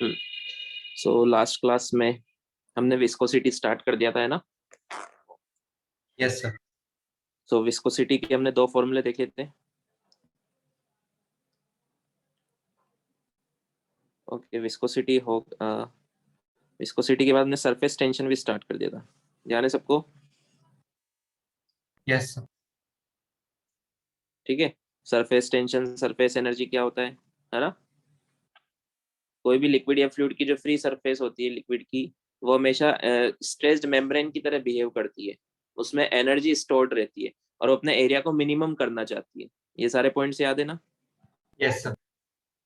So last class में हमने viscosity start कर दिया था, है ना? Yes sir. सो विस्कोसिटी के हमने दो फॉर्मूले देखे थे। ओके, विस्कोसिटी विस्कोसिटी के बाद हमने सरफेस टेंशन भी स्टार्ट कर दिया था, ध्यान है सबको? Yes sir. ठीक है। सरफेस टेंशन, सरफेस एनर्जी क्या होता है ना? कोई भी लिक्विड या फ्लूइड की जो फ्री सरफेस होती है लिक्विड की, वो हमेशा स्ट्रेस्ड मेम्ब्रेन की तरह बिहेव करती है। उसमें एनर्जी स्टोर्ड रहती है और वो अपने एरिया को मिनिमम करना चाहती है। ये सारे पॉइंट्स याद है ना? Yes sir.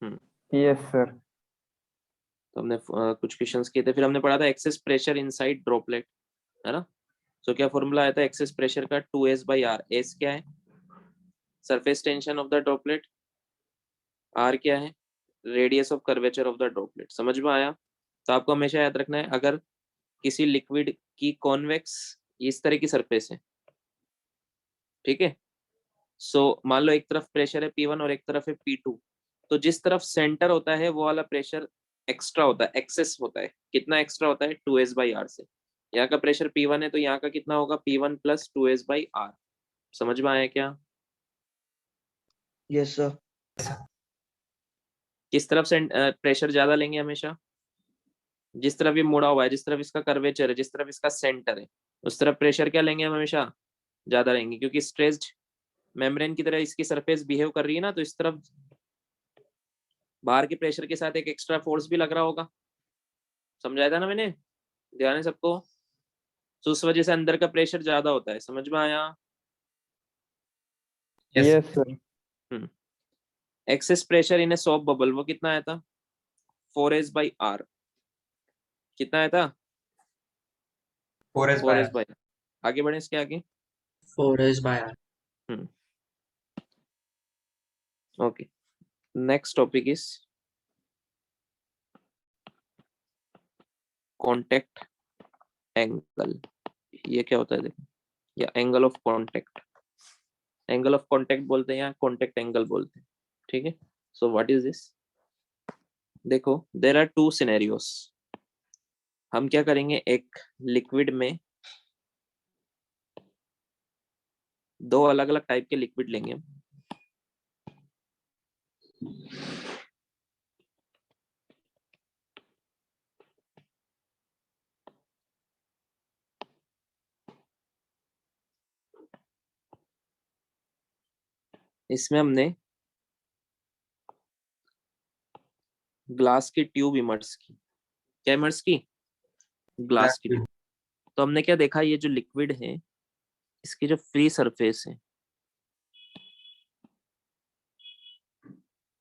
Hmm. Yes sir. तो हमने कुछ क्वेश्चंस किए थे, फिर हमने पढ़ा था एक्सेस प्रेशर इनसाइड ड्रॉपलेट, है ना? सो क्या फॉर्मूला आया था एक्सेस प्रेशर का? 2s/r। एस क्या है? Surface tension of the droplet. R क्या है? Radius of curvature of the droplet. समझ में आया? तो आपको हमेशा याद रखना है, अगर किसी लिक्विड की कॉन्वेक्स इस तरह की सरफेस है, ठीक है? सो मान लो एक तरफ प्रेशर है P1 और एक तरफ है P2, तो जिस तरफ सेंटर होता है वो वाला प्रेशर एक्स्ट्रा होता है, एक्सेस होता है। कितना एक्स्ट्रा होता है? 2s/r से। यहाँ का प्रेशर P1 है तो यहाँ का कितना होगा? P1 + 2s/r। समझ में आया क्या? Yes sir. किस तरफ से प्रेशर ज्यादा लेंगे हमेशा? जिस तरफ ये मुड़ा हुआ है, जिस तरफ इसका कर्वेचर है, जिस तरफ इसका सेंटर है, उस तरफ प्रेशर क्या लेंगे हम? हमेशा ज्यादा लेंगे, क्योंकि स्ट्रेस्ड मेम्ब्रेन की तरह इसकी सरफेस बिहेव कर रही है ना, तो इस तरफ बाहर के प्रेशर के साथ एक एक्स्ट्रा फोर्स भी लग रहा होगा। समझाया था ना मैंने? ध्यान है सबको? तो उस वजह से अंदर का प्रेशर ज्यादा होता है। समझ में आया? Yes sir. Excess pressure in A shop bubble वो कितना आया था? 4s/r। कितना आया था? 4s/r। आगे बढ़े इसके आगे। 4s/r। Okay, next topic is contact angle. ये क्या होता है देखो, या angle of contact. Angle of contact बोलते हैं या कांटेक्ट एंगल बोलते हैं, ठीक है? So what is this? देखो, देर आर टू सिनेरियोस। हम क्या करेंगे, एक लिक्विड में दो अलग अलग टाइप के लिक्विड लेंगे। इसमें हमने ग्लास की ट्यूब इमर्स की। क्या इमर्स की? ग्लास की ट्यूब। तो हमने क्या देखा, ये जो लिक्विड है इसकी जो फ्री सरफेस है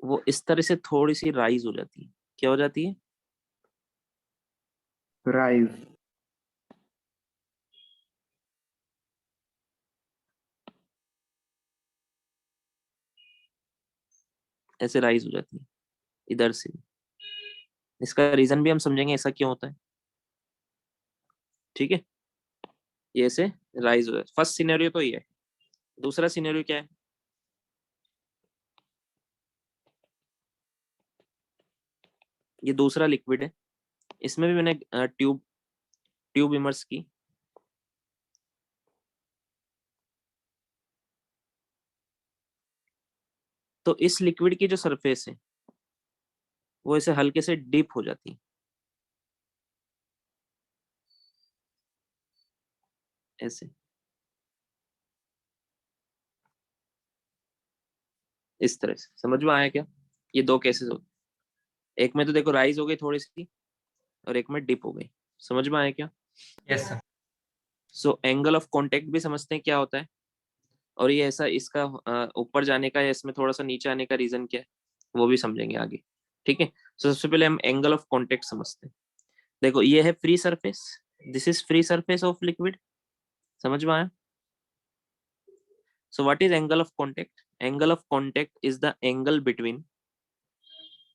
वो इस तरह से थोड़ी सी राइज हो जाती है। क्या हो जाती है? राइज। ऐसे राइज हो जाती है इधर से। इसका रीजन भी हम समझेंगे ऐसा क्यों होता है, ठीक है? ये ऐसे राइज हो जाती है। फर्स्ट सिनेरियो तो ये है। दूसरा सिनेरियो क्या है? ये दूसरा लिक्विड है, इसमें भी मैंने ट्यूब ट्यूब इमर्स की। तो इस लिक्विड की जो सरफेस है वो ऐसे हल्के से डीप हो जाती है, ऐसे इस तरह से। समझ में आया क्या? ये दो केसेस होते हैं, एक में तो देखो राइज हो गई थोड़ी सी और एक में डिप हो गई। समझ में आया क्या? Yes sir. So angle of contact भी समझते हैं क्या होता है, और ये ऐसा इसका ऊपर जाने का या इसमें थोड़ा सा नीचे आने का रीजन क्या है वो भी समझेंगे आगे, ठीक है? सो सबसे पहले हम एंगल ऑफ कांटेक्ट समझते हैं। देखो, ये है free surface, this is free surface of liquid. समझ में आया? So what is angle of contact? Angle of contact is the angle between,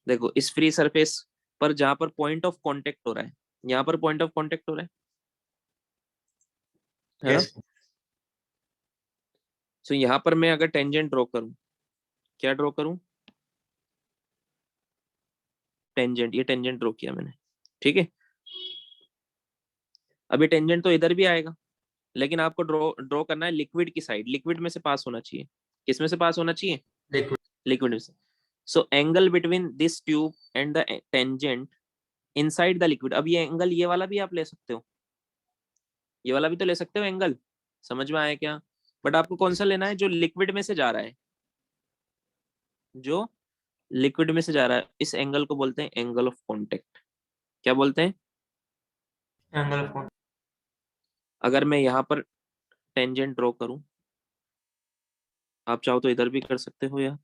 देखो इस फ्री सरफेस पर जहां पर पॉइंट ऑफ कांटेक्ट हो रहा है, यहाँ पर पॉइंट ऑफ कांटेक्ट हो रहा है ना? यस। सो यहाँ पर मैं अगर टेंजेंट ड्रॉ करूं, क्या ड्रॉ करूं? टेंजेंट, ये टेंजेंट ड्रॉ किया मैंने, ठीक है। अभी टेंजेंट तो इधर भी आएगा, लेकिन आपको ड्रॉ ड्रॉ करना है लिक्विड की साइड, लिक्विड में से पास होना चाहिए। किस में से पास होना चाहिए? लिक्विड। लिक्विड में से। So angle between this tube and the tangent inside the liquid. अब ये एंगल, ये वाला भी आप ले सकते हो, ये वाला भी तो ले सकते हो एंगल। समझ में आया क्या? बट आपको कौन सा लेना है? जो लिक्विड में से जा रहा है, जो लिक्विड में से जा रहा है। इस एंगल को बोलते हैं एंगल ऑफ कांटेक्ट। क्या बोलते हैं? एंगल ऑफ अगर मैं यहाँ पर टेंजेंट ड्रॉ करूं, आप चाहो तो इधर भी कर सकते हो या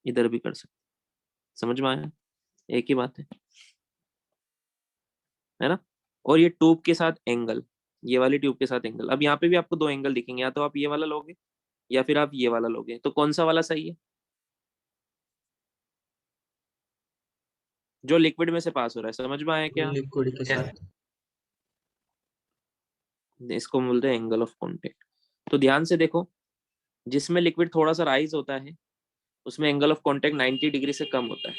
इधर भी कर सकते हो। समझ में आया? एक ही बात है ना। और ये ट्यूब के साथ एंगल, ये वाली ट्यूब के साथ एंगल। अब यहाँ पे भी आपको दो एंगल दिखेंगे, या तो आप ये वाला लोगे या फिर आप ये वाला लोगे। तो कौन सा वाला सही है? जो लिक्विड में से पास हो रहा है। समझ में आया क्या? लिक्विड के यस साथ। इसको बोलते हैं एंगल ऑफ कांटेक्ट। तो ध्यान से देखो, जिसमें लिक्विड थोड़ा सा राइज होता है उसमें एंगल ऑफ कांटेक्ट 90 डिग्री से कम होता है।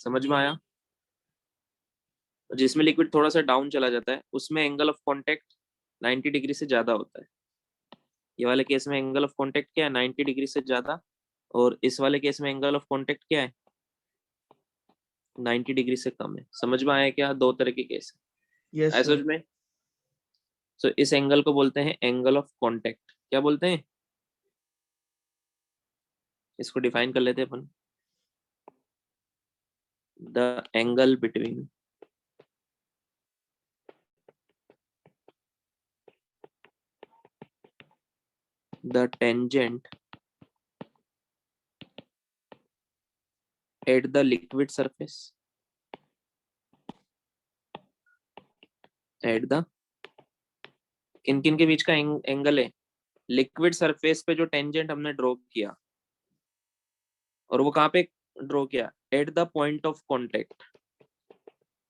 समझ में आया? जिसमें लिक्विड थोड़ा सा डाउन चला जाता है उसमें एंगल ऑफ कांटेक्ट 90 डिग्री से ज्यादा होता है। ये वाले केस में एंगल ऑफ कांटेक्ट क्या है? 90 डिग्री से ज्यादा। और इस वाले केस में एंगल ऑफ कांटेक्ट क्या है? 90 डिग्री से कम है। समझ में आया क्या? दो तरह के केस है। यस आया सर। समझ में? सो इस एंगल को बोलते हैं एंगल ऑफ कांटेक्ट। क्या बोलते हैं? इसको डिफाइन कर लेते हैं अपन। The angle between the tangent at the liquid surface at the, किन किन के बीच का एंगल है? लिक्विड सरफेस पे जो टेंजेंट हमने ड्रॉ किया, और वो कहाँ पे ड्रॉ किया? At the point of contact,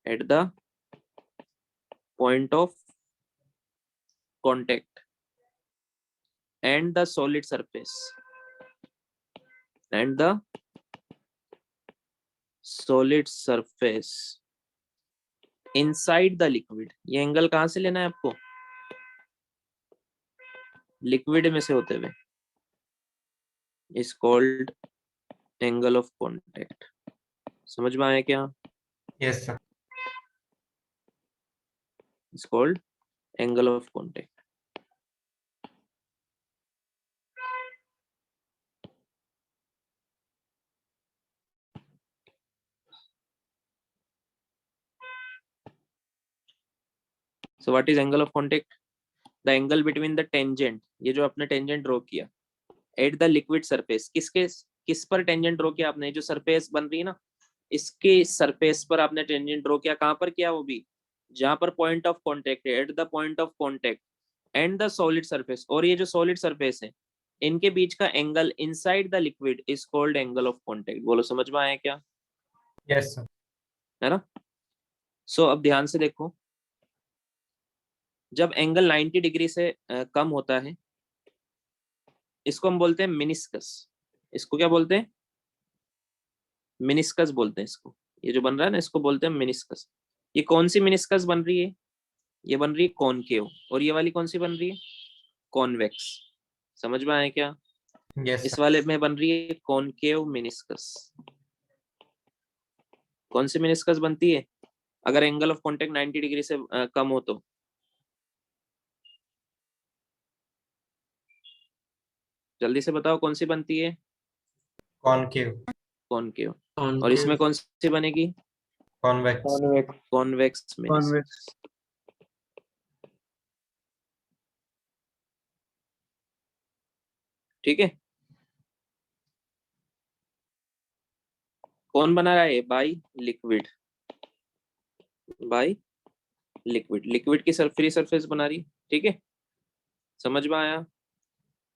at the point of contact and the solid surface, and the solid surface inside the liquid. ये एंगल कहाँ से लेना है आपको? लिक्विड में से होते हुए। Is called angle of contact. समझ में आया क्या? Yes sir. Is called angle of contact. So what is angle of contact? The angle between the tangent, ये जो आपने टेंजेंट ड्रॉ किया, एट द लिक्विड सरफेस। किस पर टेंजेंट ड्रॉ किया आपने? जो सरफेस बन रही है ना, इसके सरफेस पर आपने टेंजेंट ड्रॉ किया। कहां पर किया? वो भी जहां पर पॉइंट ऑफ कांटेक्ट है, at the point of contact and the solid surface. और ये जो सॉलिड सरफेस है इनके बीच का angle inside the liquid is called angle of contact. बोलो, समझ में आया क्या? Yes sir. है ना। सो अब ध्यान से देखो, जब एंगल 90 डिग्री से कम होता है इसको हम बोलते हैं मिनिस्कस। इसको क्या बोलते हैं? मिनिस्कस बोलते हैं इसको। ये जो बन रहा है ना इसको बोलते हैं मिनिस्कस। ये कौन सी मिनिस्कस बन रही है? ये बन रही है कॉनकेव। और ये वाली कौन सी बन रही है? कॉन्वेक्स। समझ में आया क्या? यस इस सर। वाले में बन रही है कॉनकेव मिनिस्कस। कौन सी मिनिस्कस बनती है अगर एंगल ऑफ कांटेक्ट 90 डिग्री से कम हो तो? जल्दी से बताओ कौन सी बनती है? कॉनकेव। कॉनकेव। और कॉनकेव। इसमें कौन सी बनेगी? Convex. Convex. Convex convex. Meniscus. ठीक है। कौन बना रहा है? By liquid. By liquid. Liquid की फ्री सरफेस बना रही। ठीक है, समझ में आया?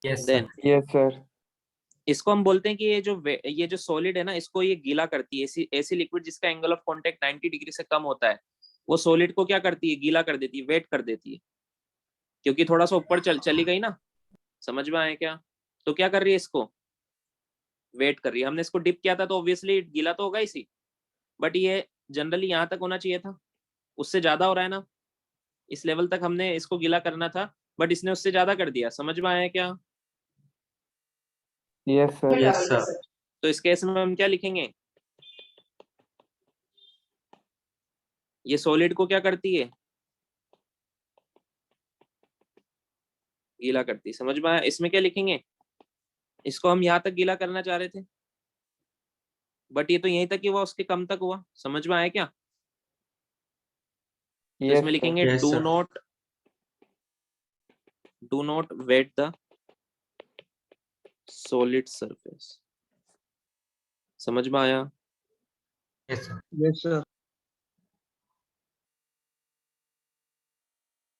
Yes then sir. Yes sir. इसको हम बोलते हैं कि ये जो सॉलिड है ना इसको ये गीला करती है। ऐसी ऐसी लिक्विड जिसका एंगल ऑफ कांटेक्ट 90 डिग्री से कम होता है वो सॉलिड को क्या करती है? गीला कर देती है, वेट कर देती है, क्योंकि थोड़ा सा ऊपर चली गई ना। समझ में आया क्या? तो क्या कर रही है इसको? वेट कर रही है। हमने इसको डिप किया था तो ऑब्वियसली गीला तो होगा इसी, बट ये जनरली यहाँ तक होना चाहिए था, उससे ज्यादा हो रहा है ना, इस लेवल तक हमने इसको गीला करना था, बट इसने उससे ज्यादा कर दिया। समझ में आया क्या? Yes sir. Yes, sir. तो इस केस में हम क्या लिखेंगे, ये सॉलिड को क्या करती है, गीला करती है। समझ में आया? इसमें क्या लिखेंगे, इसको हम यहाँ तक गीला करना चाह रहे थे, बट ये तो यहीं तक ही हुआ, उसके कम तक हुआ। समझ में आया क्या? तो यस इसमें सर। लिखेंगे Yes, do sir. Not wet the solid surface. समझ में आया? Yes, sir. Yes sir.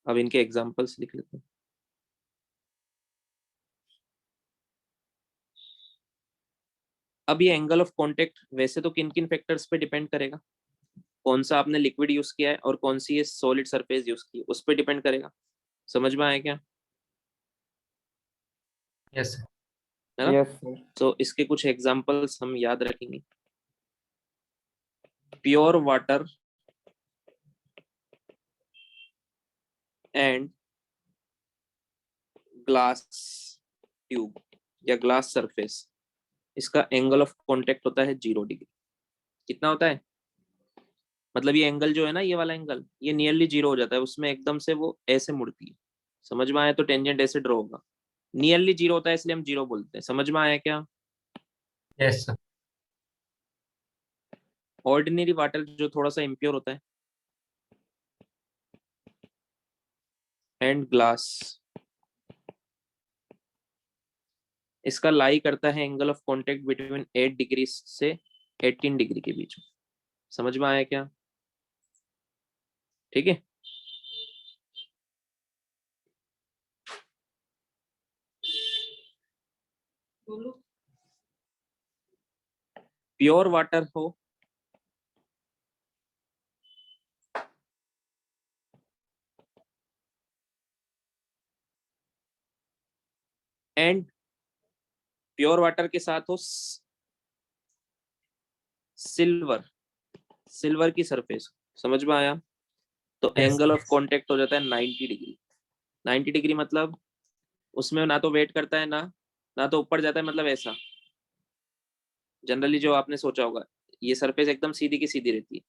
अब इनके एग्जांपल्स लिख लेते हैं। अब ये एंगल ऑफ कांटेक्ट वैसे तो किन किन फैक्टर्स पे डिपेंड करेगा, कौन सा आपने लिक्विड यूज किया है और कौन सी ये सॉलिड सरफेस यूज की है, उस पर डिपेंड करेगा। समझ में आया क्या? Yes, sir. है ना? Yes sir. तो इसके कुछ एग्जांपल्स हम याद रखेंगे। Pure water and glass tube या ग्लास सरफेस, इसका एंगल ऑफ कांटेक्ट होता है 0 डिग्री। कितना होता है, मतलब ये एंगल जो है ना, ये वाला एंगल, ये नियरली 0 हो जाता है, उसमें एकदम से वो ऐसे मुड़ती है। समझ में आया? तो टेंजेंट ऐसे ड्रॉ होगा, नियरली 0 होता है इसलिए हम 0 बोलते हैं। समझ में आया क्या? Yes, sir. ऑर्डिनरी वाटर जो थोड़ा सा इम्प्योर होता है, एंड ग्लास, इसका लाई करता है angle of contact between 8 degree से 18 डिग्री के बीच में। समझ में आया क्या? ठीक है। प्योर वाटर हो एंड प्योर वाटर के साथ हो सिल्वर, सिल्वर की सरफेस। समझ में आया? तो Yes, angle of yes. Contact हो जाता है 90 डिग्री। 90 डिग्री मतलब उसमें ना तो वेट करता है, ना तो ऊपर जाता है, मतलब ऐसा जनरली जो आपने सोचा होगा, ये सरफेस एकदम सीधी की सीधी रहती है।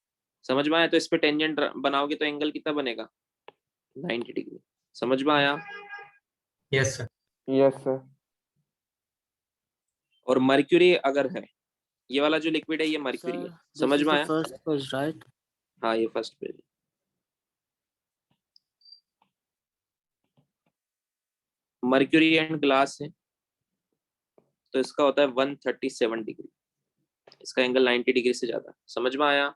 समझ में आया? तो इस पे टेंजेंट बनाओगे तो एंगल कितना बनेगा, 90 डिग्री। समझ में आया? Yes, sir. Yes sir. और मर्क्यूरी अगर है, ये वाला जो लिक्विड है ये मर्क्यूरी है। Sir, समझ this is में the आया? first page, right? हाँ, ये first page. Mercury and glass है, तो इसका होता है 137 डिग्री, इसका एंगल 90 डिग्री से ज्यादा। समझ में आया?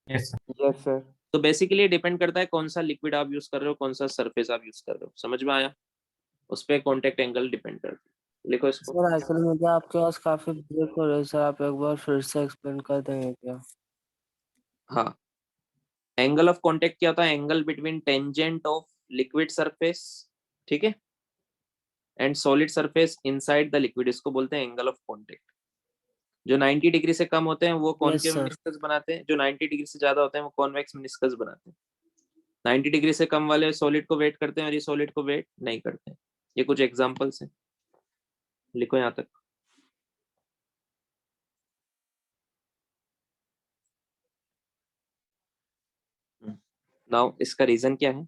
Yes, sir. Yes sir. तो बेसिकली डिपेंड करता है कौन सा लिक्विड आप यूज कर रहे हो, कौन सा सरफेस आप यूज कर रहे हो। समझ में आया? उस पर कॉन्टेक्ट एंगल डिपेंड करता है। लिखो इसको। सर एक्चुअली मुझे आपके पास काफी ब्रेक हो रही है सर, आप एक बार फिर से एक्सप्लेन कर देंगे क्या? हाँ, एंगल ऑफ कांटेक्ट क्या होता है, angle between tangent of liquid surface, ठीक है, and solid surface inside the liquid, इसको बोलते हैं एंगल ऑफ कांटेक्ट। जो 90 डिग्री से कम होते हैं वो Yes, कॉनकेव sir. मेनिस्कस बनाते हैं, जो 90 डिग्री से ज्यादा होते हैं वो कॉन्वेक्स मेनिस्कस बनाते हैं। 90 डिग्री से कम वाले सॉलिड को वेट करते हैं और ये सॉलिड को वेट नहीं करते हैं। ये कुछ एग्जांपल्स हैं, लिखो यहाँ तक। नाउ इसका रीजन क्या है,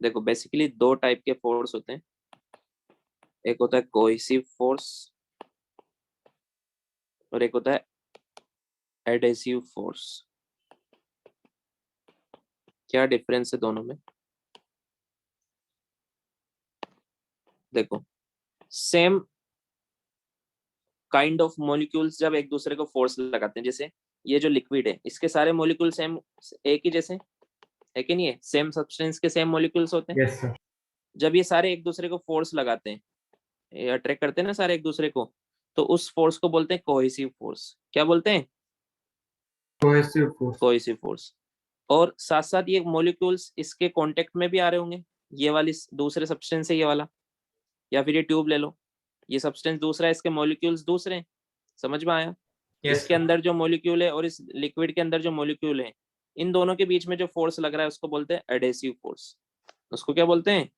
देखो बेसिकली 2 टाइप के फोर्स होते हैं, एक होता है कोहेसिव फोर्स और एक होता है एडहेसिव फोर्स। क्या डिफरेंस है दोनों में? देखो, सेम काइंड ऑफ मॉलिक्यूल्स जब एक दूसरे को फोर्स लगाते हैं, जैसे ये जो लिक्विड है इसके सारे मॉलिक्यूल सेम, एक ही जैसे है कि नहीं है, सेम सब्सटेंस के सेम मॉलिक्यूल्स होते हैं। Yes, sir. जब ये सारे एक दूसरे को फोर्स लगाते हैं, ये अट्रैक्ट करते हैं ना सारे एक दूसरे को, तो उस फोर्स को बोलते हैं कोहेसिव फोर्स। क्या बोलते हैं? Cohesive force. Cohesive force. और साथ साथ ये मॉलिक्यूल्स इसके कांटेक्ट में भी आ रहे होंगे, ये वाली दूसरे सब्सटेंस है ये वाला, या फिर ये ट्यूब ले लो, ये सब्सटेंस दूसरा है, इसके मॉलिक्यूल्स दूसरे हैं। समझ में आया? Yes, इसके अंदर जो मॉलिक्यूल है और इस लिक्विड के अंदर जो मॉलिक्यूल है, इन दोनों के बीच में जो फोर्स लग रहा है उसको बोलते हैं एडेसिव फोर्स। उसको क्या बोलते हैं?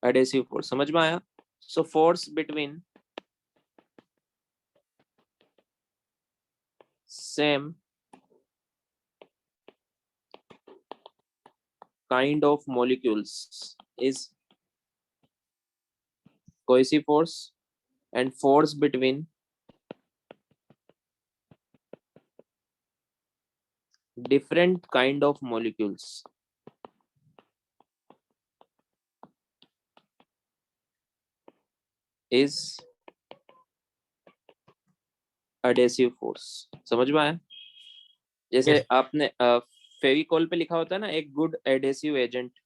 Adhesive force. समझ में आया? So force between same kind of molecules is cohesive force, and force between different kind of molecules is adhesive force। समझ में आया? जैसे Yes. आपने फेविकॉल पे लिखा होता है ना, एक गुड एडेसिव एजेंट।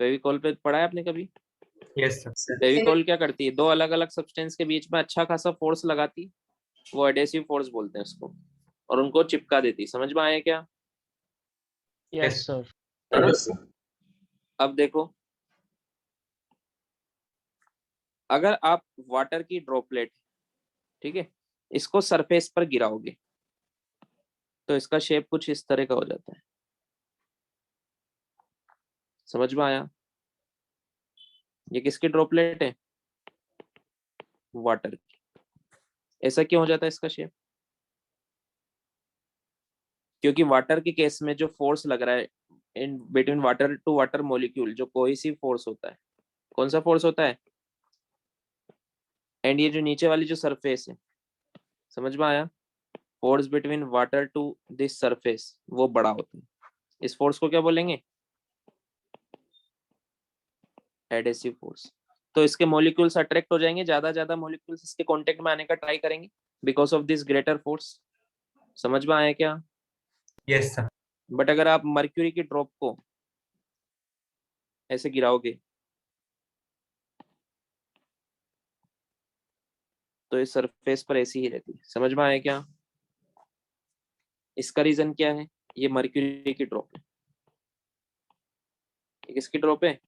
फेविकॉल पे पढ़ा है आपने कभी? Yes, sir. फेविकॉल क्या करती है? दो अलग अलग सब्सटेंस के बीच में अच्छा खासा फोर्स लगाती, वो एडेसिव फोर्स बोलते हैं उसको, और उनको चिपका देती। समझ में आया क्या? Yes Yes. सर। है ना? अब देखो, अगर आप वाटर की ड्रॉपलेट, ठीक है, इसको सरफेस पर गिराओगे तो इसका शेप कुछ इस तरह का हो जाता है। समझ में आया? ये किसकी ड्रॉपलेट है? वाटर की। ऐसा क्यों हो जाता है इसका शेप? क्योंकि वाटर के केस में जो फोर्स लग रहा है in between water to water molecule, जो कोहेसिव फोर्स होता है, कौन सा फोर्स होता है? एंड ये जो नीचे वाली जो सरफेस है, समझ में आया? Force between water to this surface वो बड़ा होता है। इस फोर्स को क्या बोलेंगे? Adhesive force. तो इसके मॉलिक्यूल्स अट्रैक्ट हो जाएंगे, ज्यादा मॉलिक्यूल्स इसके कांटेक्ट में आने का ट्राई करेंगे because of this greater force. समझ में आया क्या? Yes, sir. बट अगर आप मर्क्यूरी की ड्रॉप को ऐसे गिराओगे तो इस सरफेस पर ऐसी ही रहती है। समझ में आया क्या? इसका रीजन क्या है? ये मर्क्यूरी की ड्रॉप है। ये किसकी ड्रॉप है?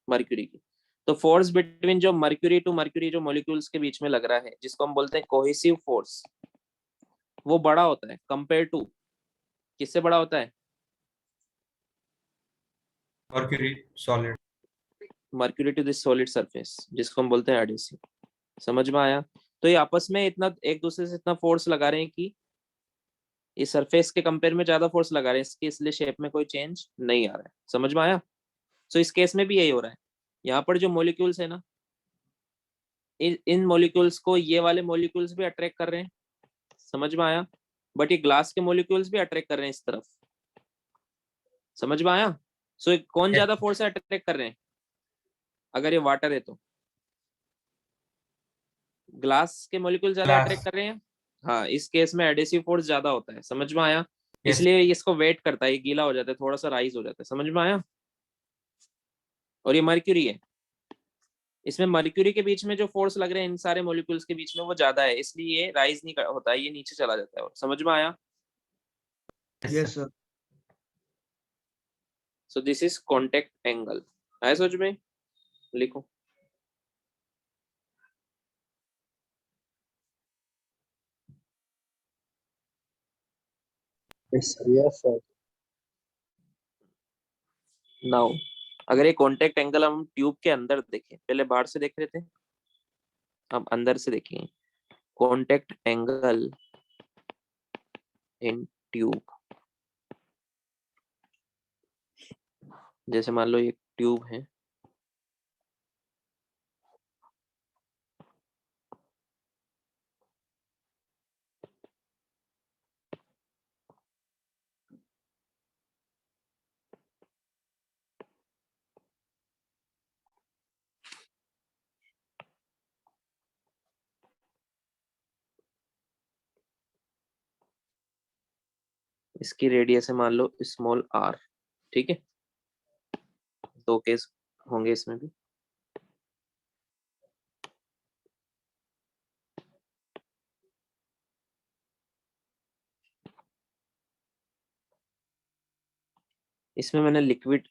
मर्क्यूरी की। तो फोर्स बिटवीन जो मर्क्यूरी टू मर्क्यूरी जो मॉलिक्यूल्स के बीच में लग रहा है, जिसको हम बोलते हैं कोहेसिव फोर्स, वो बड़ा होता है कंपेयर टू, किससे बड़ा होता है? Mercury solid. Mercury to this solid surface, जिसको हम बोलते हैं एडेसिव। समझ में आया? तो ये आपस में इतना एक दूसरे से इतना फोर्स लगा रहे हैं कि इस सरफेस के कंपेयर में ज्यादा फोर्स लगा रहे हैं इसके, इसलिए शेप में कोई चेंज नहीं आ रहा है। समझ में आया? सो इस केस में भी यही हो रहा है। यहाँ पर जो मॉलिक्यूल्स है ना, इन मॉलिक्यूल्स को ये वाले मॉलिक्यूल्स भी अट्रैक्ट कर रहे हैं। समझ में आया? बट ये ग्लास के मॉलिक्यूल्स भी अट्रैक्ट कर रहे हैं इस तरफ। समझ में आया? सो कौन Yes. ज्यादा फोर्स से अट्रैक्ट कर रहे हैं? अगर ये वाटर है तो ग्लास के मॉलिक्यूल ज्यादा Glass. अट्रैक्ट कर रहे हैं। हाँ, इस केस में एडेसिव फोर्स ज्यादा होता है। समझ में आया? Yes. इसलिए इसको वेट करता है, ये गीला हो जाता है, थोड़ा सा राइज हो जाता है। समझ में आया? और ये मर्क्यूरी है, इसमें मर्क्यूरी के बीच में जो फोर्स लग रहे हैं इन सारे मॉलिक्यूल्स के बीच में वो ज्यादा है, इसलिए ये राइज नहीं होता है, ये नीचे चला जाता है। और समझ में आया? Yes, yes sir. Sir. So this is contact angle. आया समझ में? लिखो। Yes sir. नाउ अगर ये कॉन्टेक्ट एंगल हम ट्यूब के अंदर देखें, पहले बाहर से देख रहे थे, अब अंदर से देखेंगे। कॉन्टेक्ट एंगल इन ट्यूब, जैसे मान लो ये ट्यूब है, इसकी रेडियस है मान लो स्मॉल आर। ठीक है, दो केस होंगे इसमें भी। इसमें मैंने लिक्विड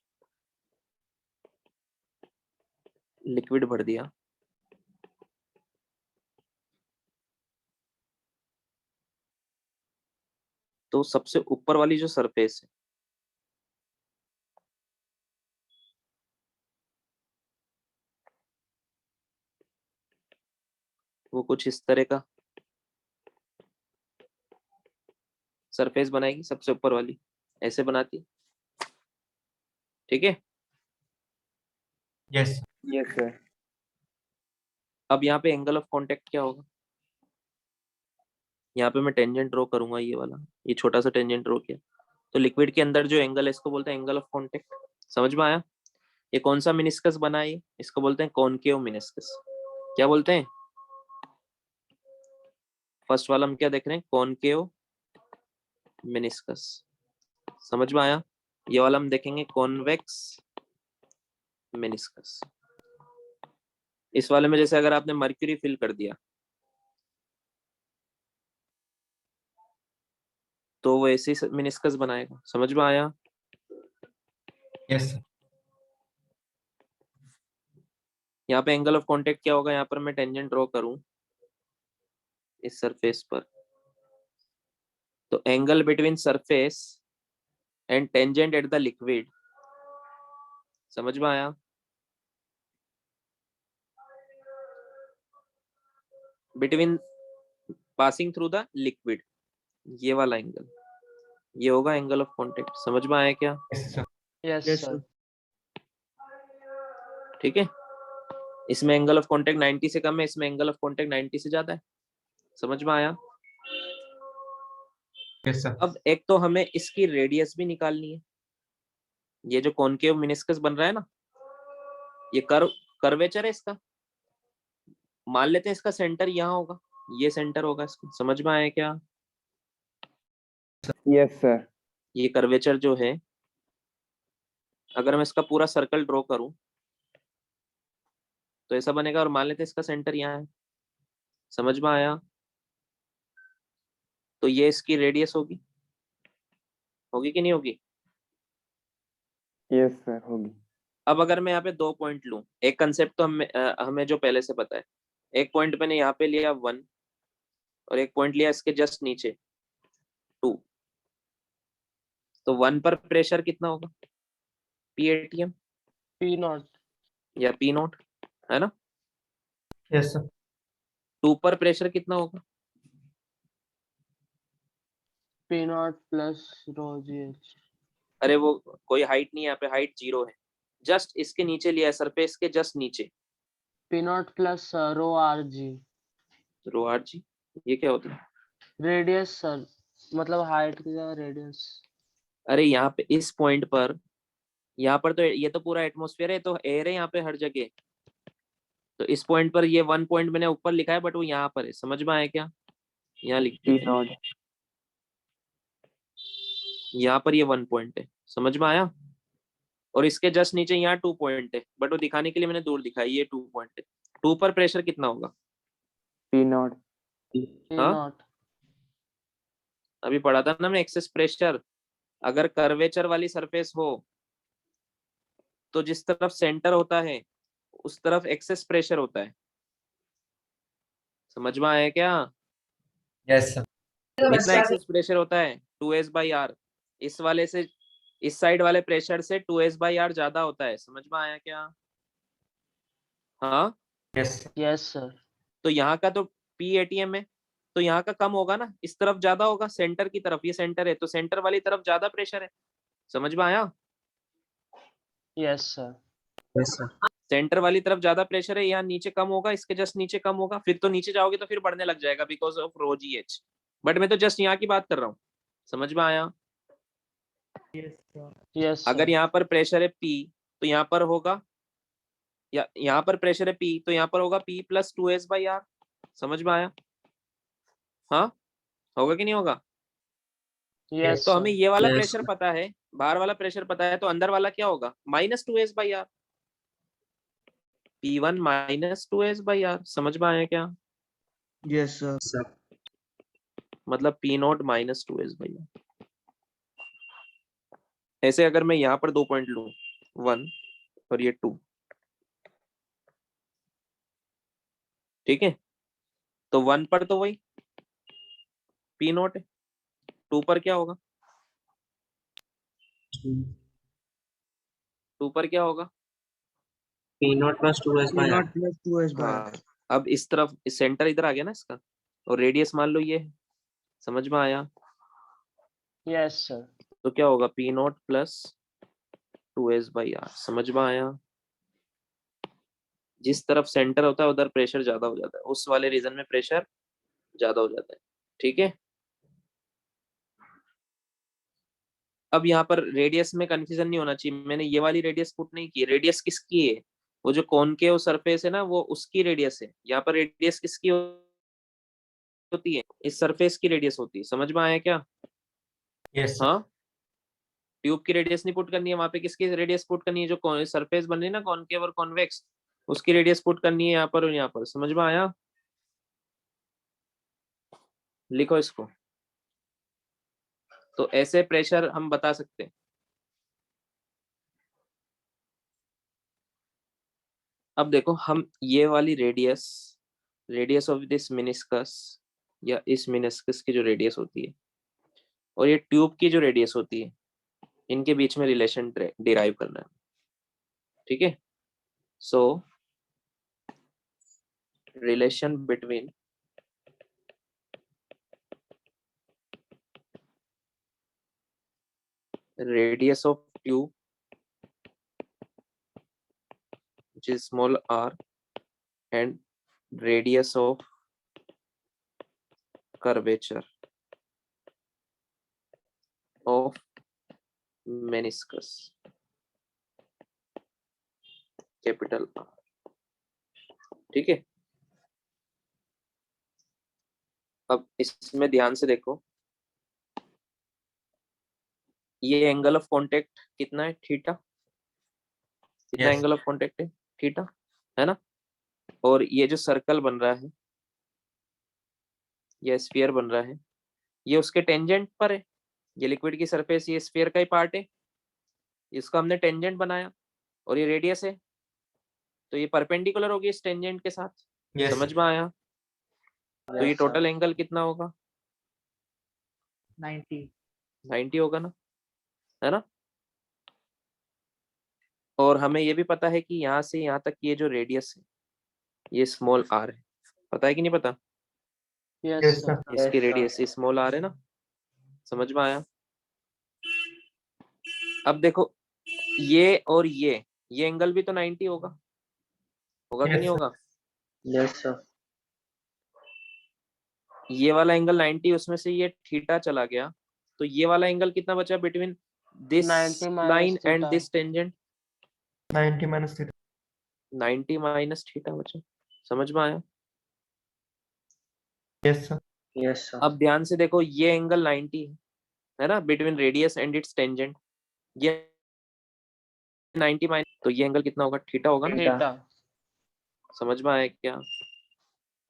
भर दिया, तो सबसे ऊपर वाली जो सरफेस है वो कुछ इस तरह का सरफेस बनाएगी, सबसे ऊपर वाली ऐसे बनाती, ठीक है। Yes. Yes sir. अब यहाँ पे एंगल ऑफ कांटेक्ट क्या होगा, यहाँ पे मैं टेंजेंट ड्रॉ करूंगा, ये वाला, ये छोटा सा टेंजेंट ड्रॉ किया, तो लिक्विड के अंदर जो एंगल है इसको बोलते हैं एंगल ऑफ कांटेक्ट। समझ में आया? ये कौन सा मिनिस्कस बना है, इसको बोलते हैं कॉनकेव मिनिस्कस। क्या बोलते हैं? फर्स्ट वाला हम क्या देख रहे हैं, कॉनकेव मिनिस्कस। समझ में आया? ये वाला हम देखेंगे कॉन्वेक्स मिनिस्कस। इस वाले में जैसे अगर आपने मर्क्यूरी फिल कर दिया तो वो ऐसे ही मिनिस्कस बनाएगा। समझ में आया? Yes, sir. यहाँ पे एंगल ऑफ कांटेक्ट क्या होगा, यहाँ पर मैं टेंजेंट ड्रॉ करूं इस सरफेस पर, तो angle between surface and tangent at the liquid. समझ में आया? Between passing through the liquid, ये वाला एंगल, ये होगा एंगल ऑफ कांटेक्ट। समझ में आया क्या? Yes, sir. Yes Yes, sir. sir. ठीक है। इसमें एंगल ऑफ कांटेक्ट 90 से कम है, इसमें एंगल ऑफ कांटेक्ट 90 से ज्यादा है। समझ में आया? Yes, sir. अब एक तो हमें इसकी रेडियस भी निकालनी है। ये जो कॉनकेव मिनिस्कस बन रहा है ना, ये कर्वेचर है इसका, मान लेते हैं इसका सेंटर यहाँ होगा, ये सेंटर होगा इसका। समझ में आया क्या? Yes sir. ये कर्वेचर जो है, अगर मैं इसका पूरा सर्कल ड्रॉ करूं तो ऐसा बनेगा, और मान लेते हैं इसका सेंटर यहाँ है। समझ में आया? तो ये इसकी रेडियस होगी, होगी कि नहीं होगी? यस सर होगी। अब अगर मैं यहाँ पे 2 पॉइंट लूं, एक कंसेप्ट तो हमें जो पहले से पता है, एक पॉइंट मैंने यहाँ पे लिया 1 और एक पॉइंट लिया इसके जस्ट नीचे 2, तो 1 पर प्रेशर कितना होगा, पी एटीएम पी नॉट। या पी नॉट, है ना। Yes, sir. 2 पर प्रेशर कितना होगा, P naught plus rho G H. अरे वो कोई हाइट नहीं है यहाँ पे, हाइट 0 है, जस्ट इसके नीचे लिया है, सरफेस के जस्ट नीचे। P naught plus rho R G. Rho R G, ये क्या होता है? रेडियस सर, मतलब हाइट की जगह रेडियस। अरे यहाँ पे इस पॉइंट पर, यहाँ पर तो ये तो पूरा एटमॉस्फेयर है, तो एयर है यहाँ पे हर जगह, तो इस पॉइंट पर ये 1 पॉइंट मैंने ऊपर लिखा है, बट वो यहाँ पर है। समझ में आया क्या? यहाँ लिख पी दिया, नॉट। यहाँ पर ये 1 पॉइंट है। समझ में आया? और इसके जस्ट नीचे यहाँ 2 पॉइंट है, बट वो दिखाने के लिए मैंने दूर दिखाई, ये 2 पॉइंट है। 2 पर प्रेशर कितना होगा? P not. पी हाँ, नॉट। अभी पढ़ा था ना हमने, एक्सेस प्रेशर अगर कर्वेचर वाली सरफेस हो तो जिस तरफ सेंटर होता है उस तरफ एक्सेस प्रेशर होता है। समझ में आया क्या? Yes, sir. कितना एक्सेस प्रेशर होता है, 2s/r। इस वाले से, इस साइड वाले प्रेशर से 2s/r ज्यादा होता है। समझ में आया क्या? हाँ, Yes, sir. Yes sir. तो यहाँ का तो पी एटीएम है, तो यहाँ का कम होगा ना, इस तरफ ज्यादा होगा, सेंटर की तरफ, ये सेंटर है तो सेंटर वाली तरफ ज्यादा प्रेशर है। समझ में आया? Yes sir. Yes, sir. Centre वाली तरफ ज्यादा प्रेशर है, यहाँ नीचे कम होगा, इसके जस्ट नीचे कम होगा, फिर तो नीचे जाओगे तो फिर बढ़ने लग जाएगा because of rho G H, but मैं तो जस्ट यहाँ की बात कर रहा हूँ। समझ में आया? यस अगर सर। यहाँ पर प्रेशर है पी तो यहाँ पर होगा, या यहाँ पर प्रेशर है पी तो यहाँ पर होगा पी प्लस 2s/r। समझ में आया? हाँ, होगा कि नहीं होगा? यस तो हमें सर। ये वाला Yes, प्रेशर sir. पता है, बाहर वाला प्रेशर पता है, तो अंदर वाला क्या होगा, -2s/r, P1 -2s/r। समझ में आया क्या? Yes, sir. Sir. मतलब P0 -2s/r। ऐसे अगर मैं यहाँ पर 2 पॉइंट लूं, 1 और ये 2, ठीक है, तो 1 पर तो वही P0 है, 2 पर क्या होगा? 2 पर क्या होगा? P naught plus 2s P by R. naught plus 2s by R. हाँ, अब इस तरफ इस सेंटर इधर आ गया ना इसका, और रेडियस मान लो ये है। समझ में आया? Yes sir. तो क्या होगा? P not plus 2s by R। समझ में आया? जिस तरफ सेंटर होता है उधर प्रेशर ज्यादा हो जाता है, उस वाले रीजन में प्रेशर ज्यादा हो जाता है। ठीक है, अब यहाँ पर रेडियस में कंफ्यूजन नहीं होना चाहिए। मैंने ये वाली रेडियस पुट नहीं की। रेडियस किसकी है? वो जो कॉनकेव सरफेस है ना, वो उसकी रेडियस है। यहाँ पर रेडियस किसकी होती है? इस सरफेस की रेडियस होती है। समझ में आया क्या? Yes, sir. हाँ, ट्यूब की रेडियस नहीं पुट करनी है, वहां पे किसकी रेडियस पुट करनी है? जो सरफेस बन रही है ना कॉनकेव और कॉन्वेक्स, उसकी रेडियस पुट करनी है यहाँ पर और यहाँ पर। समझ में आया? लिखो इसको। तो ऐसे प्रेशर हम बता सकते हैं। अब देखो, हम ये वाली रेडियस ऑफ दिस मिनिस्कस, या इस मिनिस्कस की जो रेडियस होती है, और ये ट्यूब की जो रेडियस होती है, इनके बीच में रिलेशन डिराइव करना है। ठीक है, सो relation between radius of tube, which is small r, and radius of curvature of meniscus, capital R। ठीक है, अब इसमें ध्यान से देखो, ये एंगल ऑफ कांटेक्ट कितना है? थीटा। कितना Yes. एंगल ऑफ कांटेक्ट है? थीटा, है ना? और ये जो सर्कल बन रहा है, ये स्फीयर बन रहा है, ये उसके टेंजेंट पर है। ये लिक्विड की सरफेस, ये स्फीयर का ही पार्ट है, इसका हमने टेंजेंट बनाया, और ये रेडियस है, तो ये परपेंडिकुलर होगी इस टेंजेंट के साथ। Yes, समझ sir. में आया? तो ये टोटल एंगल कितना होगा? 90 होगा ना, है ना? और हमें ये भी पता है कि यहाँ से यहाँ तक ये जो रेडियस है, ये स्मॉल आर है। पता है कि नहीं पता? Yes, yes sir. सर। इसकी रेडियस स्मॉल आर है ना। समझ में आया? अब देखो, ये और ये एंगल भी तो 90 होगा, होगा कि Yes, नहीं sir. होगा? Yes, sir. ये वाला एंगल 90, उसमें से ये थीटा चला गया, तो ये वाला एंगल कितना बचा between this 90 minus line and theta. This tangent? 90 minus theta. 90 minus theta बचा। समझ में आया? Yes, sir. Yes, sir. अब ध्यान से देखो, ये एंगल 90 है ना, between radius and it's tangent. ये 90 माइनस, तो ये एंगल कितना होगा? थीटा होगा ना। थीटा। समझ में आया क्या?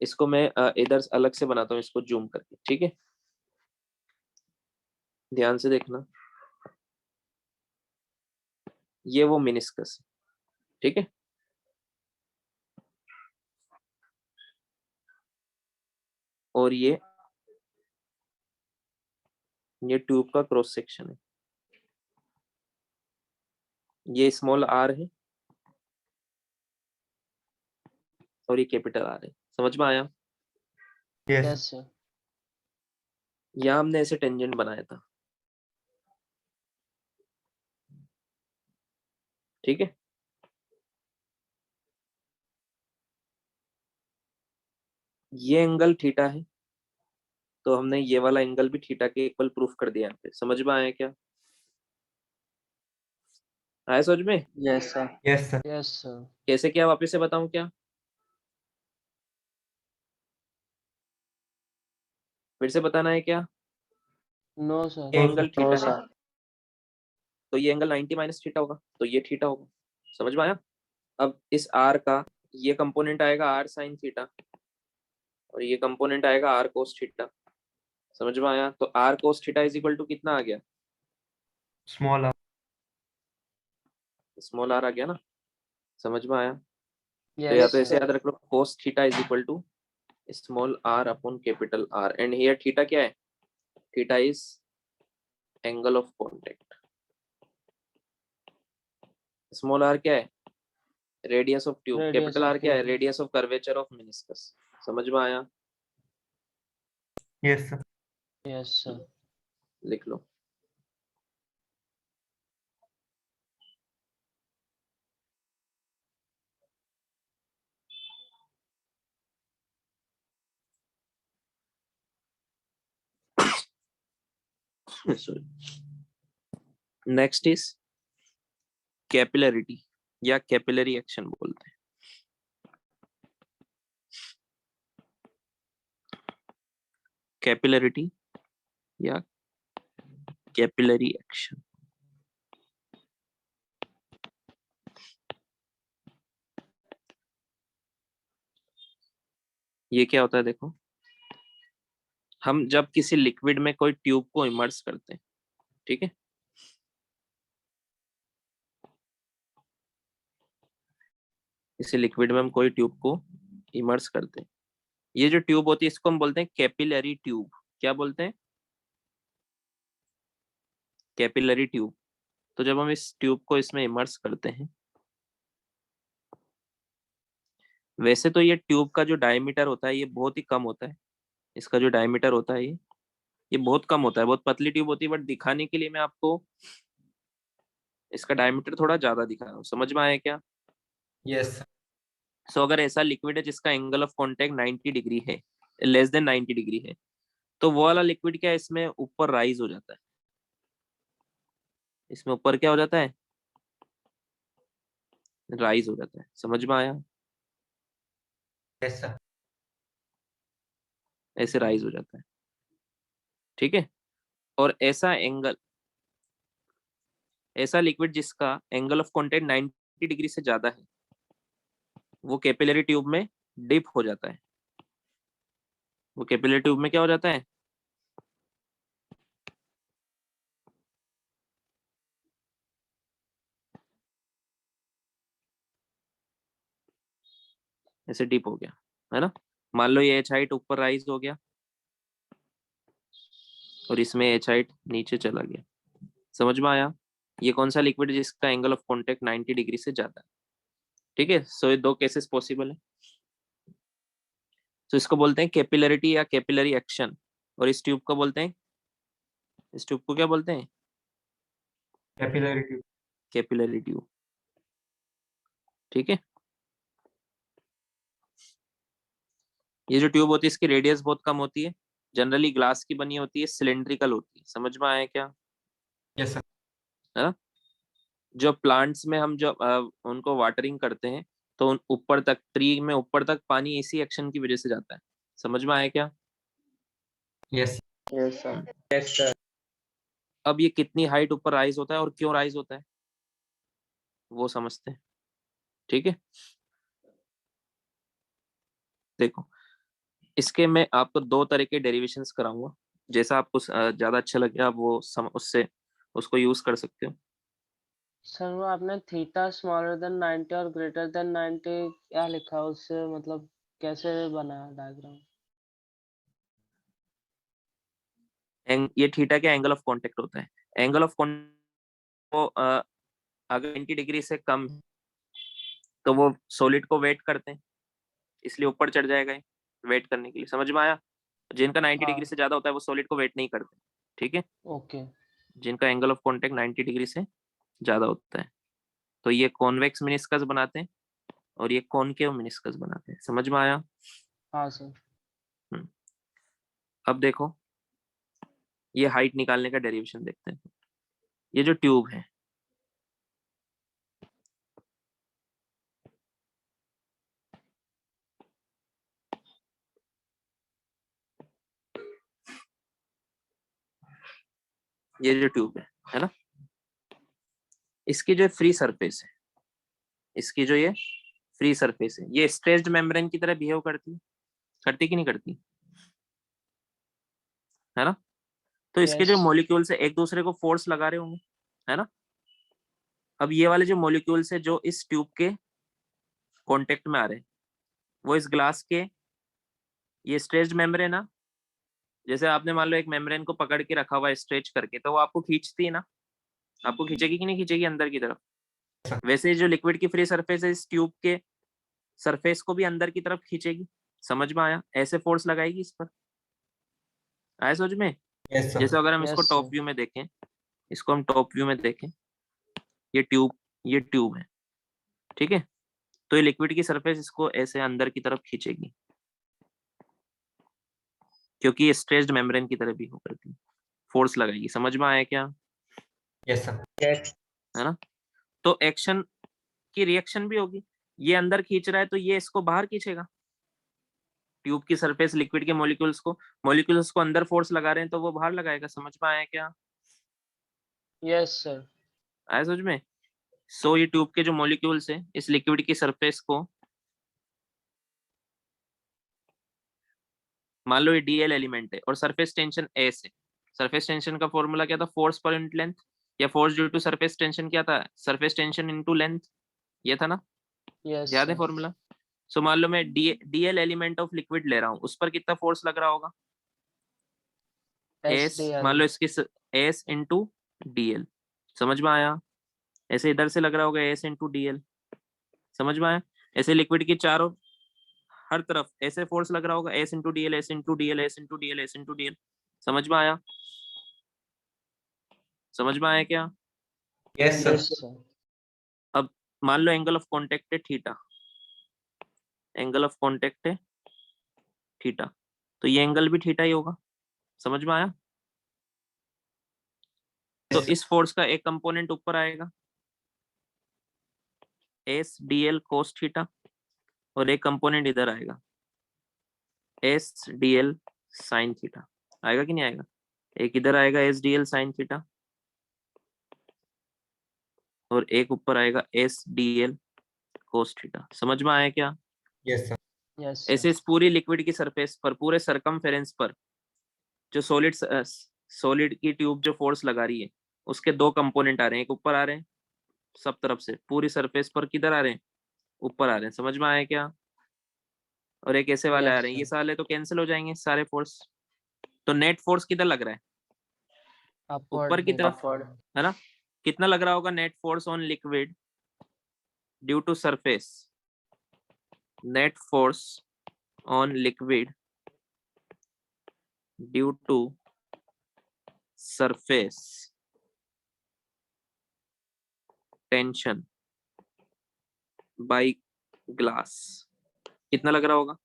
इसको मैं इधर अलग से बनाता हूँ, इसको जूम करके। ठीक है, ध्यान से देखना, ये वो मिनिस्कस है। ठीक है, और ये ट्यूब का क्रॉस सेक्शन है। ये स्मॉल आर है और ये कैपिटल आर है। समझ में आया? Yes. Yes sir. यहाँ हमने ऐसे टेंजेंट बनाया था। ठीक है, ये एंगल थीटा है, तो हमने ये वाला एंगल भी थीटा के इक्वल प्रूफ कर दिया यहाँ पे। समझ में आया क्या? आया समझ में? Yes, sir. Yes, sir. Yes sir. कैसे क्या? वापस से बताऊं क्या? फिर से बताना है क्या? No sir. ये No, angle sir. Theta No, है, sir. तो ये एंगल 90 माइनस थीटा होगा, तो ये थीटा होगा। समझ में आया? अब इस आर का ये कंपोनेंट आएगा आर साइन थीटा, और ये कंपोनेंट आएगा आर कोस थीटा। समझ में आया? तो R cos theta is equal to कितना आ गया? Small r. स्मॉल आर आ गया ना। समझ में आया? तो या यस तो ऐसे सर। याद रख लो, cos theta is equal to small R upon capital R, and here theta क्या है? Theta is angle of contact. Small R क्या है? Radius of tube. Radius capital of R क्या है? tube. Radius of curvature of meniscus. समझ में आया? Yes, sir. Yes, sir. लिख लो। नेक्स्ट इज कैपिलरिटी या कैपिलरी एक्शन बोलते हैं। कैपिलरिटी या कैपिलरी एक्शन। ये क्या होता है? देखो, हम जब किसी लिक्विड में कोई ट्यूब को इमर्स करते हैं, ठीक है, इसी लिक्विड में हम कोई ट्यूब को इमर्स करते हैं, ये जो ट्यूब होती है इसको हम बोलते हैं कैपिलरी ट्यूब। क्या बोलते हैं? Capillary tube. तो जब हम इस ट्यूब को इसमें इमर्स करते हैं, वैसे तो ये ट्यूब का जो डायमीटर होता है ये बहुत ही कम होता है। इसका जो डायमीटर होता है ये बहुत कम होता है, बहुत पतली ट्यूब होती है, बट दिखाने के लिए मैं आपको इसका डायमीटर थोड़ा ज्यादा दिखा रहा हूँ। समझ में आया क्या? Yes, sir. सो अगर ऐसा लिक्विड है जिसका एंगल ऑफ कॉन्टेक्ट 90 डिग्री है, लेस देन 90 डिग्री है, तो वो वाला लिक्विड क्या है, इसमें ऊपर राइज हो जाता है। इसमें ऊपर क्या हो जाता है? राइज हो जाता है। समझ में आया? Yes, sir. ऐसे राइज हो जाता है, ठीक है। और ऐसा लिक्विड जिसका एंगल ऑफ कॉन्टेक्ट 90 डिग्री से ज्यादा है, वो कैपिलरी ट्यूब में डिप हो जाता है। वो कैपिलरी ट्यूब में क्या हो जाता है? ऐसे डिप हो गया, है ना। मान लो ये एच हाइट ऊपर राइज हो गया और इसमें एच हाइट नीचे चला गया। समझ में आया? ये कौन सा लिक्विड है जिसका एंगल ऑफ कॉन्टेक्ट 90 डिग्री से ज्यादा है, ठीक है। सो ये दो केसेस पॉसिबल है। तो इसको बोलते हैं कैपिलरिटी या कैपिलरी एक्शन। और इस ट्यूब को बोलते हैं, इस ट्यूब को क्या बोलते हैं? Capillary tube. कैपिलरी ट्यूब, ठीक है। ये जो ट्यूब होती है इसकी रेडियस बहुत कम होती है, जनरली ग्लास की बनी होती है, सिलेंड्रिकल होती है। समझ में आया क्या? Yes, sir. है ना। जो प्लांट्स में हम जो उनको वाटरिंग करते हैं, तो ऊपर तक ट्री में ऊपर तक पानी इसी एक्शन की वजह से जाता है। समझ में आया क्या? Yes. Yes, sir. Yes, sir. अब ये कितनी हाइट ऊपर राइज होता है और क्यों राइज होता है वो समझते हैं, ठीक है। देखो, इसके मैं आपको दो तरह के डेरिवेशंस कराऊंगा, जैसा आपको ज्यादा अच्छा लगे आप वो उससे उसको यूज कर सकते हो। सर वो आपने थीटा स्मॉलर देन 90 और ग्रेटर देन 90 क्या लिखा उससे मतलब कैसे बना डायग्राम? ये थीटा के एंगल ऑफ कांटेक्ट होता है। एंगल ऑफ कांटेक्ट को अगर 90 डिग्री से कम है तो वो सॉलिड को वेट करते हैं, इसलिए ऊपर चढ़ जाएगा ये वेट करने के लिए। समझ में आया? जिनका 90 डिग्री हाँ, से ज्यादा होता है वो सॉलिड को वेट नहीं करते, ठीक है। ओके। जिनका एंगल ऑफ कांटेक्ट 90 डिग्री से ज्यादा होता है, तो ये कॉन्वेक्स मेनिस्कस बनाते हैं और ये कॉनकेव मेनिस्कस बनाते हैं। समझ में आया? हाँ सर। हम्म। अब देखो, ये हाइट निकालने का डेरिवेशन देखते हैं। ये जो ट्यूब है, ये जो ट्यूब है ना, इसकी जो फ्री सरफेस है, इसकी जो ये फ्री सरफेस है, ये स्ट्रेच्ड मेम्ब्रेन की तरह बिहेव करती कि नहीं करती, है ना। तो इसके जो यस। मॉलिक्यूल्स है एक दूसरे को फोर्स लगा रहे होंगे, है ना। अब ये वाले जो मॉलिक्यूल्स है जो इस ट्यूब के कांटेक्ट में आ रहे हैं, वो इस ग्लास के, ये स्ट्रेच्ड मेम्ब्रेन है, जैसे आपने मान लो एक मेम्ब्रेन को पकड़ के रखा हुआ है स्ट्रेच करके, तो वो आपको खींचती है ना, आपको खींचेगी कि नहीं खींचेगी अंदर की तरफ। वैसे जो लिक्विड की फ्री सरफेस है इस ट्यूब के सरफेस को भी अंदर की तरफ खींचेगी। समझ में आया? ऐसे फोर्स लगाएगी इस पर। आया समझ में? Yes sir. जैसे अगर हम इसको Yes, टॉप sir. व्यू में देखें, इसको हम टॉप व्यू में देखें, ये ट्यूब है, ठीक है। तो ये लिक्विड की सरफेस इसको ऐसे अंदर की तरफ खींचेगी, क्योंकि ये स्ट्रेच्ड मेम्ब्रेन की तरह भी हो करती है, फोर्स लगाएगी। समझ में आया क्या? Yes sir. Yes. है ना? तो एक्शन की रिएक्शन भी होगी। ये अंदर खींच रहा है तो ये इसको बाहर खींचेगा। ट्यूब की सरफेस लिक्विड के मॉलिक्यूल्स को अंदर फोर्स लगा रहे हैं तो वो बाहर लगाएगा। समझ में आया क्या? Yes, sir. आया समझ में? सो ये ट्यूब के जो मॉलिक्यूल्स है इस लिक्विड की सरफेस को, मान लो ये डीएल एलिमेंट है और सरफेस टेंशन एस है। सरफेस टेंशन का फॉर्मूला क्या था? फोर्स पर यूनिट लेंथ, या force due to surface tension क्या था? सरफेस टेंशन इनटू लेंथ, ये था ना? Yes, याद है sir. फॉर्मूला? सो मान लो मैं डीएल एलिमेंट ऑफ लिक्विड ले रहा हूँ, उस पर कितना फोर्स लग रहा होगा? S, SDL. मान लो इसकी एस इंटू डीएल। समझ में आया? ऐसे इधर से लग रहा होगा एस इंटू डीएल। समझ में आया? ऐसे लिक्विड की चारों हर तरफ ऐसे फोर्स लग रहा होगा, S into DL, S into DL, S into DL, S into DL. समझ में आया? समझ में आया क्या? Yes sir. Yes, sir. अब मान लो एंगल ऑफ कांटेक्ट है थीटा, एंगल ऑफ कांटेक्ट है थीटा, तो ये एंगल भी थीटा ही होगा। समझ में आया? तो Yes. इस फोर्स का एक कंपोनेंट ऊपर आएगा, एस डीएल कोस थीटा, और एक कंपोनेंट इधर आएगा, एस डीएल साइन थीटा। आएगा कि नहीं आएगा? एक इधर आएगा एस डीएल साइन थीटा, और एक ऊपर आएगा एस डीएल कोस थीटा। समझ में आया क्या? Yes sir. Yes, sir. ऐसे इस पूरी लिक्विड की सरफेस पर, पूरे सरकमफेरेंस पर जो सॉलिड की ट्यूब जो फोर्स लगा रही है, उसके दो कंपोनेंट आ रहे हैं, एक ऊपर आ रहे हैं सब तरफ से, पूरी सरफेस पर किधर आ रहे हैं? ऊपर आ रहे हैं। समझ में आया क्या? और एक ऐसे वाले आ Yes, रहे हैं, ये sir. साले तो कैंसिल हो जाएंगे सारे फोर्स। तो नेट फोर्स किधर लग रहा है? Upward. ऊपर की तरफ, Upward. है ना? कितना लग रहा होगा net force on liquid due to surface? Net force on liquid due to surface tension by glass कितना लग रहा होगा?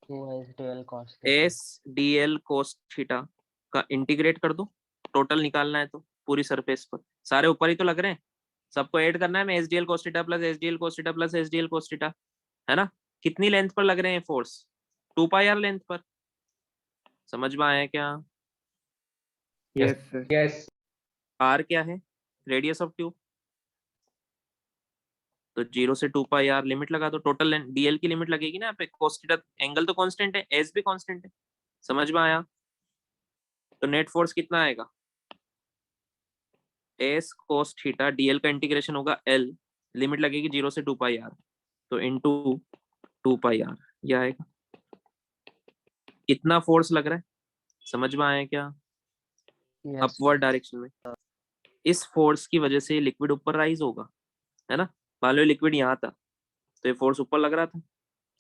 2SDL cos theta. S D L cos theta का इंटीग्रेट कर दो, टोटल निकालना है तो पूरी सरफेस पर, सारे ऊपर ही तो लग रहे हैं, सबको ऐड करना है। मैं S D L cos theta plus S D L cos theta plus S D L cos theta, है ना? कितनी लेंथ पर लग रहे हैं फोर्स? 2 पाई आर लेंथ पर। समझ में आया क्या? Yes, sir. Yes. आर क्या है? Radius of tube. तो 0 से 2 पाई आर लिमिट लगा दो, टोटल लेंथ डीएल की लिमिट लगेगी ना यहाँ पे। कोस थीटा एंगल तो कांस्टेंट है, एस भी कांस्टेंट है। समझ में आया? तो नेट फोर्स कितना आएगा? एस कोस थीटा, डीएल का इंटीग्रेशन होगा एल, लिमिट लगेगी 0 से 2 पाई आर, तो इनटू 2 पाई आर, ये आएगा। कितना फोर्स लग रहा है? समझ में आया क्या? Yes. अपवर्ड डायरेक्शन में। इस फोर्स की वजह से लिक्विड ऊपर राइज होगा, है ना? मान लो लिक्विड यहाँ था तो ये फोर्स ऊपर लग रहा था।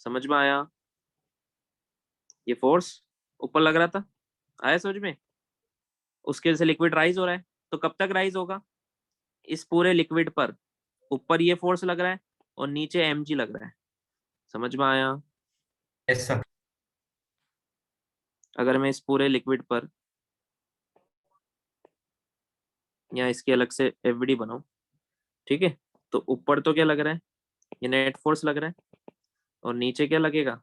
समझ में आया? ये फोर्स ऊपर लग रहा था, आया समझ में? उसके वजह से लिक्विड राइज हो रहा है, तो कब तक राइज होगा? इस पूरे लिक्विड पर ऊपर ये फोर्स लग रहा है और नीचे mg लग रहा है। समझ में आया? Yes sir. अगर मैं इस पूरे लिक्विड पर या इसके अलग से एफडी बनाऊं, ठीक है, तो ऊपर तो क्या लग रहा है? ये नेट फोर्स लग रहा है, और नीचे क्या लगेगा?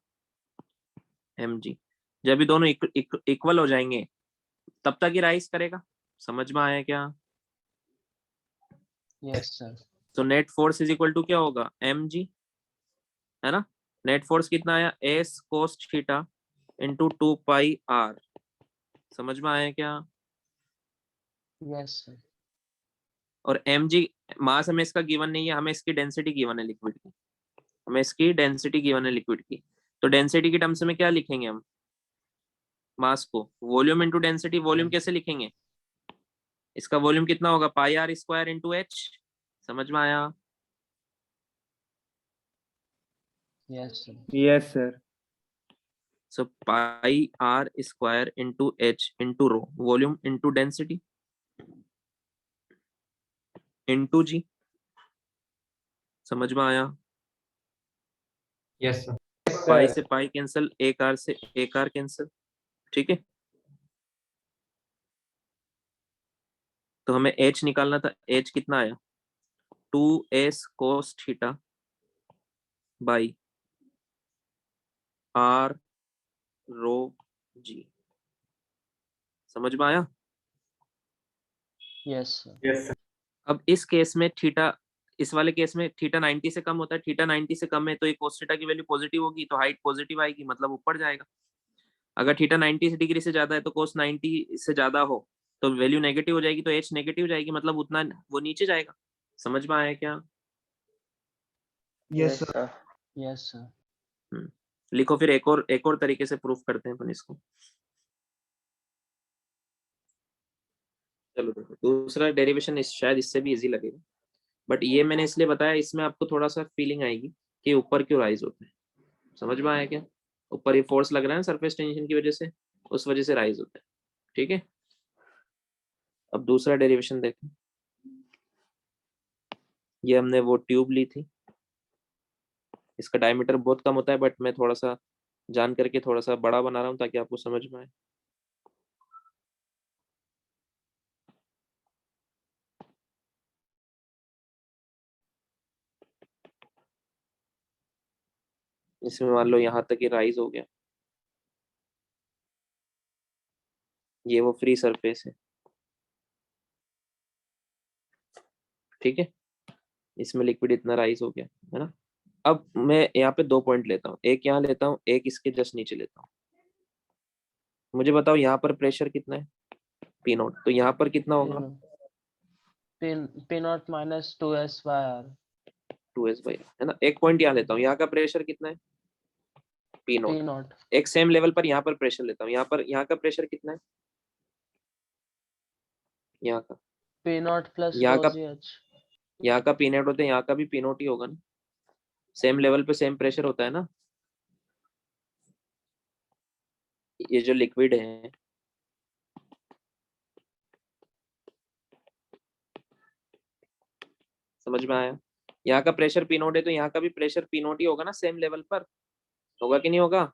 mg। जब भी दोनों इक्वल हो जाएंगे तब तक ही राइज करेगा। समझ में आया क्या? Yes, sir. तो net force is equal to क्या होगा? mg, है ना? नेट फोर्स कितना आया? s कोस थीटा इंटू 2 पाई r। समझ में आया क्या? Yes, sir. और mg मास हमें इसका गिवन नहीं है, हमें इसकी डेंसिटी गिवन है लिक्विड की, हमें इसकी डेंसिटी गिवन है लिक्विड की। तो डेंसिटी की टर्म्स में क्या लिखेंगे हम? मास को, वॉल्यूम इंटू डेंसिटी। वॉल्यूम कैसे लिखेंगे, इसका वॉल्यूम कितना होगा, pi R square into H. समझ में आया? Yes sir. Yes, sir. So pi R square into H into rho, volume into density into G. समझ में आया? Yes, sir. पाई से पाई कैंसिल, एक आर से एक आर कैंसिल। ठीक है, तो हमें एच निकालना था। एच कितना आया, 2s cos theta by R rho G. समझ में आया? Yes sir. Yes, sir. अब इस केस में थीटा, इस वाले केस में थीटा 90 से कम होता है। थीटा 90 से कम है तो ये cos थीटा की वैल्यू पॉजिटिव होगी, तो हाइट पॉजिटिव आएगी, मतलब ऊपर जाएगा। अगर थीटा 90 डिग्री से ज्यादा है तो cos 90 से ज्यादा हो तो वैल्यू नेगेटिव हो जाएगी, तो एच नेगेटिव हो जाएगी, मतलब उतना वो नीचे जाएगा। समझ में आया क्या? Yes, sir. Yes sir. लिखो फिर, एक और तरीके से प्रूफ करते हैं अपन इसको। चलो देखो, दूसरा डेरिवेशन शायद इससे भी इजी लगेगा, बट ये मैंने इसलिए बताया, इसमें आपको थोड़ा सा फीलिंग आएगी कि ऊपर क्यों राइज होते हैं। समझ में आया क्या? ऊपर ये फोर्स लग रहा है ना सरफेस टेंशन की वजह से, उस वजह से राइज होता है। ठीक है, अब दूसरा डेरिवेशन देखें। ये हमने वो ट्यूब ली थी, इसका डायमीटर बहुत कम होता है, बट मैं थोड़ा सा जान करके थोड़ा सा बड़ा बना रहा हूँ ताकि आपको समझ में आए। इसमें मान लो यहाँ तक ये राइज हो गया, ये वो फ्री सरफेस है। ठीक है, इसमें लिक्विड इतना राइज हो गया है ना। अब मैं यहाँ पे 2 पॉइंट लेता हूँ, एक यहाँ लेता हूँ, एक इसके जस्ट नीचे लेता हूँ। मुझे बताओ यहाँ पर प्रेशर कितना है, पी नॉट, तो यहाँ पर कितना होगा, P naught minus 2s by R. 2s by, है ना। एक पॉइंट यहाँ लेता हूँ, यहाँ का प्रेशर कितना है, पी पी नॉट। नॉट एक सेम लेवल पर यहाँ पर प्रेशर लेता हूँ, यहाँ पर यहाँ का प्रेशर कितना है, यहाँ का, पी नॉट प्लस यहाँ रो का, जी एच। यहाँ का पी नॉट होता है, यहाँ का भी पी नॉट ही होगा ना। सेम लेवल पे सेम प्रेशर होता है ना। ये जो लिक्विड है, समझ में आया? यहाँ का प्रेशर पी नॉट है तो यहाँ का भी प्रेशर पी नॉट ही होगा ना, सेम लेवल पर। होगा कि नहीं होगा?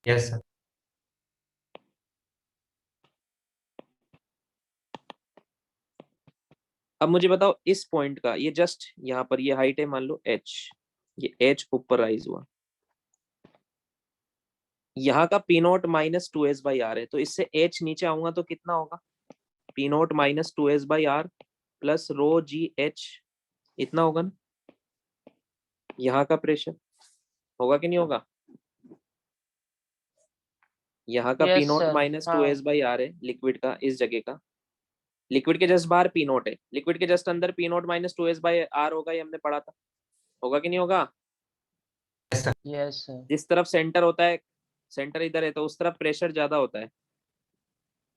Yes, sir. अब मुझे बताओ इस पॉइंट का, ये जस्ट यहाँ पर ये हाइट है मान लो h, ये h ऊपर राइज हुआ, यहाँ का P naught minus 2s by R है, तो इससे h नीचे आऊंगा तो कितना होगा, P naught minus 2s by R plus rho G H, इतना होगा ना। यहाँ का प्रेशर होगा कि नहीं होगा, यहाँ का P yes naught sir. Minus two हाँ एस बाई आर है लिक्विड का, इस जगह का। लिक्विड के जस्ट बाहर पी नॉट है, लिक्विड के जस्ट अंदर P naught minus 2s by R होगा, ये हमने पढ़ा था। होगा कि नहीं होगा? Yes, sir. Yes sir. जिस तरफ सेंटर होता है, सेंटर इधर है तो उस तरफ प्रेशर ज्यादा होता है,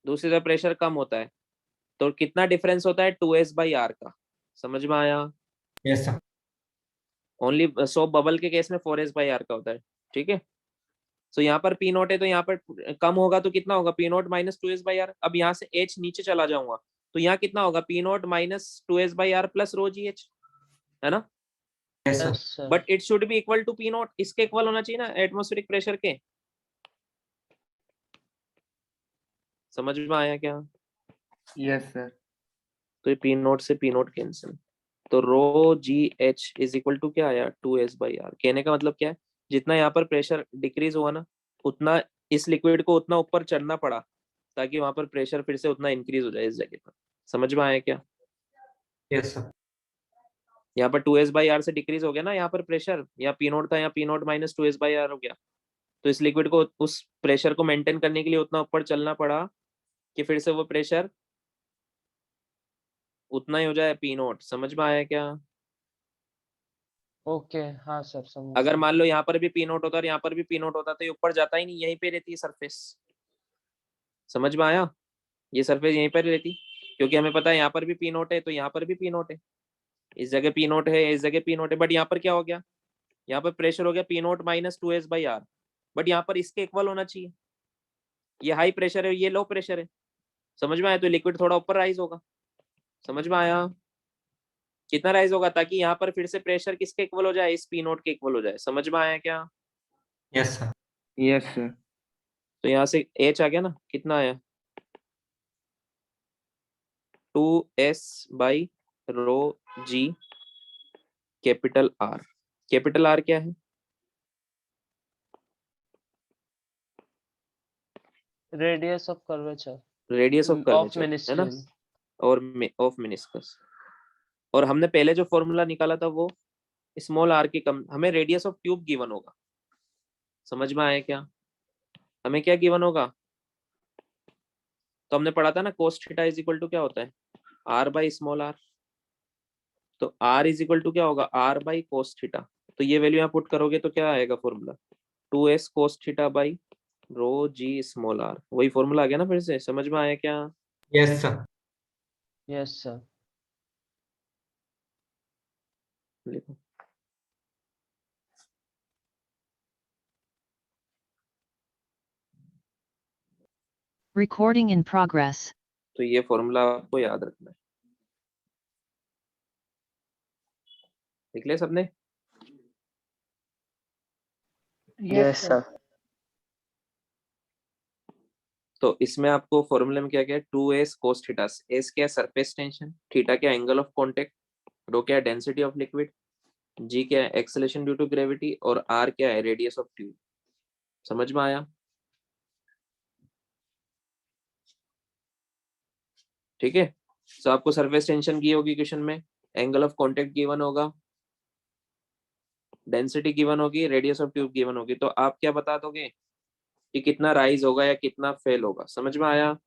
दूसरी तरफ प्रेशर कम होता है, तो कितना डिफरेंस होता है 2s बाई आर का। समझ में आया? Yes, sir. Only so bubble के केस में 4s बाई आर का होता है। ठीक है, सो यहाँ पर पी नॉट है तो यहाँ पर कम होगा तो कितना होगा, P naught minus 2s by R. अब यहाँ से h नीचे चला जाऊंगा तो यहाँ कितना होगा, P naught minus 2s by R plus rho G H, है ना। Yes, sir. Yes sir. But it should be equal to P naught, इसके इक्वल होना चाहिए ना एटमॉस्फेरिक प्रेशर के। समझ में आया क्या? Yes, sir. तो ये पी नॉट से पी नॉट कैंसिल, तो rho G H is equal to क्या आया, 2s बाई आर। कहने का मतलब क्या है, जितना यहाँ पर प्रेशर डिक्रीज हुआ ना, उतना इस लिक्विड को उतना ऊपर चढ़ना पड़ा ताकि वहां पर प्रेशर फिर से उतना इंक्रीज हो जाए इस जगह पर। समझ में आया क्या? Yes, sir. यहाँ पर 2s बाई आर से डिक्रीज हो गया ना, यहाँ पर प्रेशर, यहाँ पी नॉट था, यहाँ P naught minus 2s by R हो गया, तो इस लिक्विड को उस प्रेशर को मेंटेन करने के लिए उतना ऊपर चलना पड़ा कि फिर से वो प्रेशर उतना ही हो जाए पी नॉट। समझ में आया क्या? ओके, हाँ सर समझ अगर गया। मान लो यहाँ पर भी पी नोट होता और यहाँ पर भी पी नोट होता तो ये ऊपर जाता ही नहीं, यहीं पे रहती है सरफेस। समझ में आया? ये सरफेस यहीं पर रहती, क्योंकि हमें पता है यहाँ पर भी पी नोट है तो यहाँ पर भी पी नोट है, इस जगह पी नोट है, इस जगह पी नोट है। बट यहाँ पर क्या हो गया, यहाँ पर प्रेशर हो गया P note minus 2s/r। But यहाँ पर इसके इक्वल होना चाहिए, ये हाई प्रेशर है, ये लो प्रेशर है। समझ में आया? तो लिक्विड थोड़ा ऊपर राइज होगा। समझ में आया? कितना राइज होगा, ताकि यहाँ पर फिर से प्रेशर किसके इक्वल हो जाए, इस पी नोट के इक्वल हो जाए। समझ में आया क्या? Yes, sir. Yes sir. तो यहाँ से h आ गया ना, कितना आया, 2s/ρg capital R। Capital R क्या है? Radius of curvature radius of of curvature है ना, मिनिस्ट्रियल। और ऑफ मिनिस्कस। और हमने पहले जो फॉर्मूला निकाला था वो स्मॉल r की कम, हमें रेडियस ऑफ ट्यूब गिवन होगा। समझ में आया क्या? हमें क्या गिवन होगा, तो हमने पढ़ा था ना cos theta is equal to क्या होता है, r/r। तो r इज इक्वल टू क्या होगा, r/ cos थीटा। तो ये वैल्यू यहाँ पुट करोगे तो क्या आएगा formula, 2s cos theta by rho G small r। वही फॉर्मूला आ गया ना फिर से। समझ में आया क्या? Yes, sir. Yes sir. लिखो। Recording in progress. तो ये फॉर्मूला आपको याद रखना है। लिख ले सबने? Yes, sir. तो इसमें आपको फॉर्मूले में क्या क्या है, 2s cos थीटा। s क्या है, सरफेस टेंशन, थीटा क्या, एंगल ऑफ कॉन्टेक्ट, रो क्या है, डेंसिटी ऑफ लिक्विड, g क्या है, एक्सेलेरेशन ड्यू टू ग्रेविटी, और r क्या है, रेडियस ऑफ ट्यूब। समझ में आया? ठीक है। तो आपको सरफेस टेंशन की होगी क्वेश्चन में, एंगल ऑफ कॉन्टेक्ट गिवन होगा, डेंसिटी गिवन होगी, रेडियस ऑफ ट्यूब गिवन होगी। तो आप क्या बता दोगे कि कितना राइज होगा या कितना फेल होगा। समझ में आया?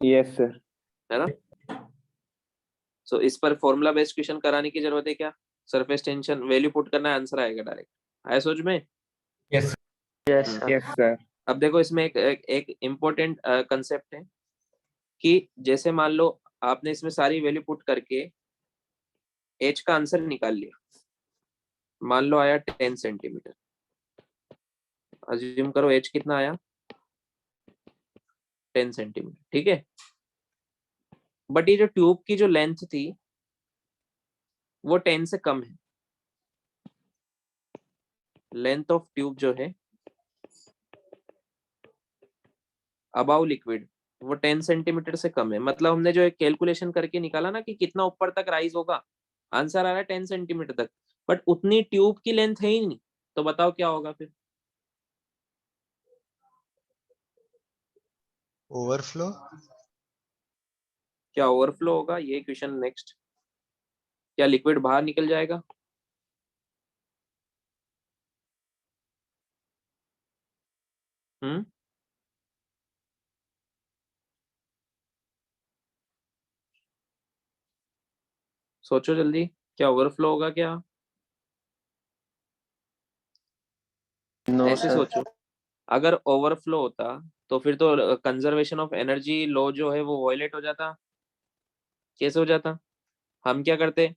Yes sir. है ना? सो इस पर फॉर्मूला बेस्ड क्वेश्चन कराने की जरूरत है क्या, सरफेस टेंशन वैल्यू पुट करना है, आंसर आएगा डायरेक्ट। आया समझ में? Yes, sir. Yes, sir. Yes sir. अब देखो इसमें एक इम्पोर्टेंट कंसेप्ट है कि जैसे मान लो आपने इसमें सारी वैल्यू पुट करके एच का आंसर निकाल लिया, मान लो आया 10 सेंटीमीटर। अज्यूम करो एच कितना आया, 10 सेंटीमीटर। ठीक है। बट ये जो ट्यूब की जो लेंथ थी वो 10 से कम है। लेंथ ऑफ ट्यूब जो है अबाउ लिक्विड वो 10 सेंटीमीटर से कम है। मतलब हमने जो एक कैलकुलेशन करके निकाला ना कि कितना ऊपर तक राइज होगा, आंसर आ रहा है 10 सेंटीमीटर तक, बट उतनी ट्यूब की लेंथ है ही नहीं। तो बताओ क्या होगा फिर? ओवरफ्लो। क्या ओवरफ्लो होगा? ये क्वेश्चन नेक्स्ट। क्या लिक्विड बाहर निकल जाएगा? हम्म, सोचो जल्दी, क्या ओवरफ्लो होगा क्या? No, ऐसे sir. सोचो, अगर ओवरफ्लो होता तो फिर तो कंजर्वेशन ऑफ एनर्जी लॉ जो है वो वॉयलेट हो जाता। कैसे हो जाता? हम क्या करते,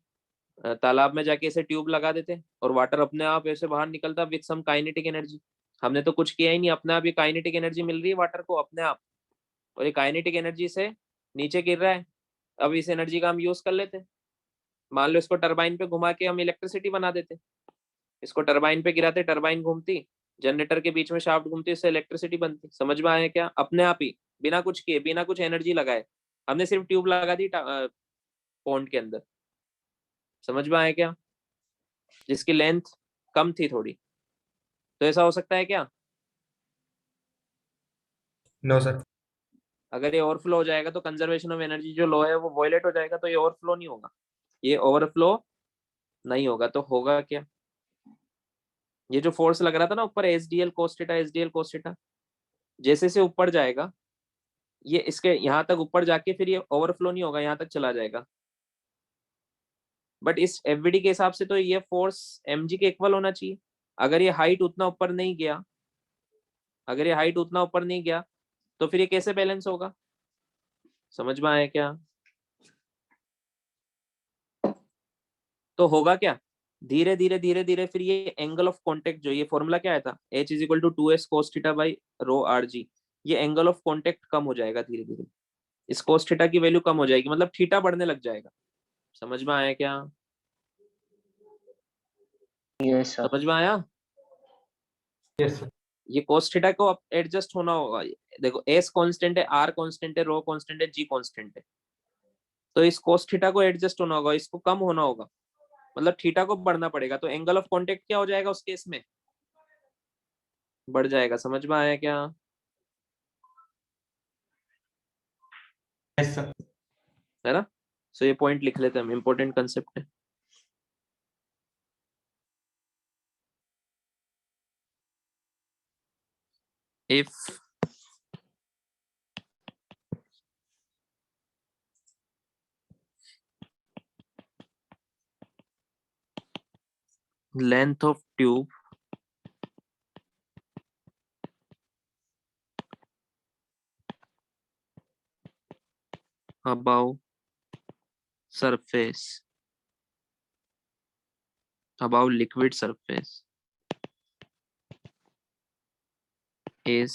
तालाब में जाके ऐसे ट्यूब लगा देते और वाटर अपने आप ऐसे बाहर निकलता विद सम काइनेटिक एनर्जी। हमने तो कुछ किया ही नहीं, अपने आप ये काइनेटिक एनर्जी मिल रही है वाटर को अपने आप, और ये काइनेटिक एनर्जी से नीचे गिर रहा है। अब इस एनर्जी का हम यूज कर लेते हैं। मान लो इसको टरबाइन पे घुमा के हम इलेक्ट्रिसिटी बना देते, इसको टरबाइन पे गिराते, टरबाइन घूमती, जनरेटर के बीच में शाफ्ट घूमती, इससे इलेक्ट्रिसिटी बनती। समझ में आया क्या? अपने आप ही, बिना कुछ किए, बिना कुछ एनर्जी लगाए, हमने सिर्फ ट्यूब लगा दी पॉन्ड के अंदर। समझ में आया क्या? जिसकी लेंथ कम थी थोड़ी। तो ऐसा हो सकता है क्या? No, sir. अगर ये ओवरफ्लो हो जाएगा तो कंजर्वेशन ऑफ एनर्जी जो लॉ है वो वॉयलेट हो जाएगा, तो ये ओवरफ्लो नहीं होगा, ये ओवरफ्लो नहीं होगा। तो होगा क्या? ये जो फोर्स लग रहा था ना ऊपर, SDL cos theta, SDL cos theta, जैसे से ऊपर जाएगा ये इसके यहाँ तक ऊपर जाके फिर ये ओवरफ्लो नहीं होगा, यहाँ तक चला जाएगा। बट इस एफबीडी के हिसाब से तो ये फोर्स mg के इक्वल होना चाहिए। अगर ये हाइट उतना ऊपर नहीं गया, अगर ये हाइट उतना ऊपर नहीं गया तो फिर ये कैसे बैलेंस होगा? समझ में आया क्या? तो होगा क्या, धीरे धीरे धीरे धीरे फिर ये एंगल ऑफ कांटेक्ट, जो ये फॉर्मूला क्या आया था h is equal to 2s cos theta by rho R G, ये एंगल ऑफ कांटेक्ट कम हो जाएगा धीरे धीरे, इस cos थीटा की वैल्यू कम हो जाएगी, मतलब थीटा बढ़ने लग जाएगा। समझ में आया क्या? Yes, sir. समझ में आया? Yes, sir. ये cos थीटा को एडजस्ट होना होगा। देखो s कांस्टेंट है, r कांस्टेंट है, रो कांस्टेंट है, g कांस्टेंट है, तो इस cos थीटा को एडजस्ट होना होगा, इसको कम होना होगा, मतलब थीटा को बढ़ना पड़ेगा, तो एंगल ऑफ कांटेक्ट क्या हो जाएगा उस केस में? बढ़ जाएगा। समझ में आया क्या? Yes, sir. है ना? सो ये पॉइंट लिख लेते हैं हम, इंपॉर्टेंट कंसेप्ट है। if length of tube above surface, above liquid surface is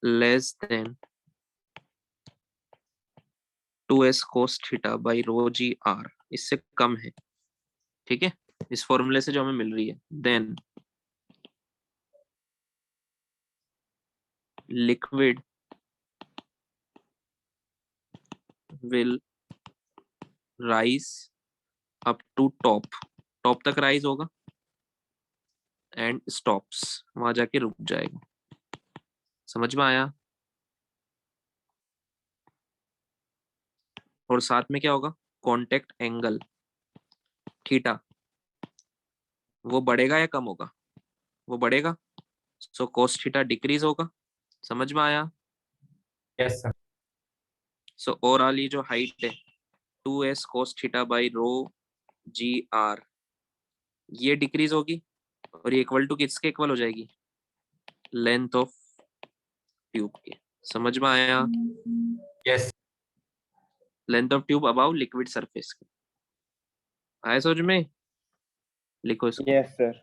less than 2s cos theta by rho g r, इससे कम है, ठीक है, इस फॉर्मूले से जो हमें मिल रही है, then liquid will rise up to top, top तक राइज होगा एंड स्टॉप्स, वहां जाके रुक जाएगा। समझ में आया? और साथ में क्या होगा, कांटेक्ट एंगल थीटा वो बढ़ेगा या कम होगा? वो बढ़ेगा, सो cos थीटा डिक्रीज होगा। समझ में आया? Yes, sir. सो ओवरऑल ये जो हाइट है 2s cos theta by rho G R, ये डिक्रीज होगी और ये इक्वल टू किसके इक्वल हो जाएगी? लेंथ ऑफ ट्यूब के। समझ में आया? Yes. Length of tube about liquid surface के। आया समझ में? लिखो इसको। Yes, sir.